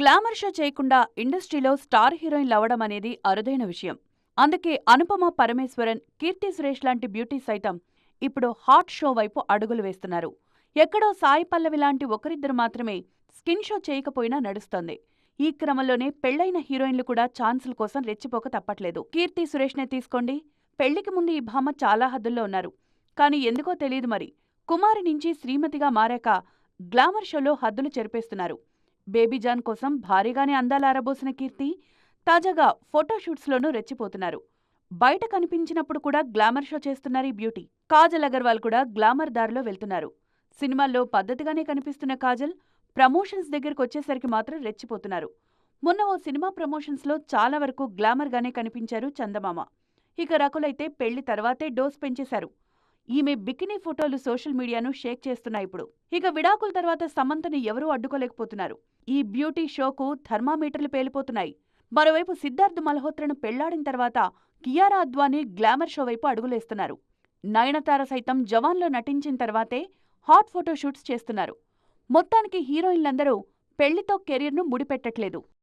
Glamour show చేయకుండా ఇండస్ట్రీలో star హీరోయిన్లు అవ్వడం అనేది అరుదైన విషయం. అందుకే అనుపమ పరమేశ్వరన్, కీర్తి సురేష్ లాంటి బ్యూటీస్ సైతం ఇప్పుడు హాట్ షో వైపు అడుగులు వేస్తున్నారు. ఎక్కడో సాయి పల్లవి లాంటి ఒకరిద్దరు మాత్రమే స్కిన్ షో చేయకపోయినా నడుస్తోంది. ఈ క్రమంలోనే పెళ్లైన హీరోయిన్లు కూడా ఛాన్సుల కోసం రెచ్చిపోక తప్పట్లేదు. కీర్తి సురేష్నే తీసుకోండి. పెళ్లికి ముందు ఈ భామ చాలా హద్దుల్లో ఉన్నారు. కానీ ఎందుకో తెలియదు మరి, కుమారి నుంచి శ్రీమతిగా మారాక గ్లామర్ షోలో హద్దులు చెరిపేస్తున్నారు. బేబీజాన్ కోసం భారీగానే అందాలారబోసిన కీర్తి తాజాగా ఫోటోషూట్స్లోనూ రెచ్చిపోతున్నారు. బయట కనిపించినప్పుడు కూడా గ్లామర్ షో చేస్తున్నారు ఈ బ్యూటీ. కాజల్ అగర్వాల్ కూడా గ్లామర్ దారిలో వెళ్తున్నారు. సినిమాల్లో పద్ధతిగానే కనిపిస్తున్న కాజల్ ప్రమోషన్స్ దగ్గరకొచ్చేసరికి మాత్రం రెచ్చిపోతున్నారు. మొన్న ఓ సినిమా ప్రమోషన్స్లో చాలా వరకు గ్లామర్గానే కనిపించారు చందమామ. ఇక రకులైతే పెళ్లి తర్వాతే డోస్ పెంచేశారు. ఈమె బికినీ ఫోటోలు సోషల్ మీడియాను షేక్ చేస్తున్నాయి ఇప్పుడు. ఇక విడాకుల తర్వాత సమంతను ఎవరూ అడ్డుకోలేకపోతున్నారు. ఈ బ్యూటీ షోకు థర్మామీటర్లు పేలిపోతున్నాయి. మరోవైపు సిద్ధార్థ్ మల్హోత్రను పెళ్లాడిన తర్వాత కియారా అద్వానీ గ్లామర్ షో వైపు అడుగులేస్తున్నారు. నయనతార సైతం జవాన్లో నటించిన తర్వాతే హాట్ ఫోటోషూట్స్ చేస్తున్నారు. మొత్తానికి హీరోయిన్లందరూ పెళ్లితో కెరీర్ను ముడిపెట్టట్లేదు.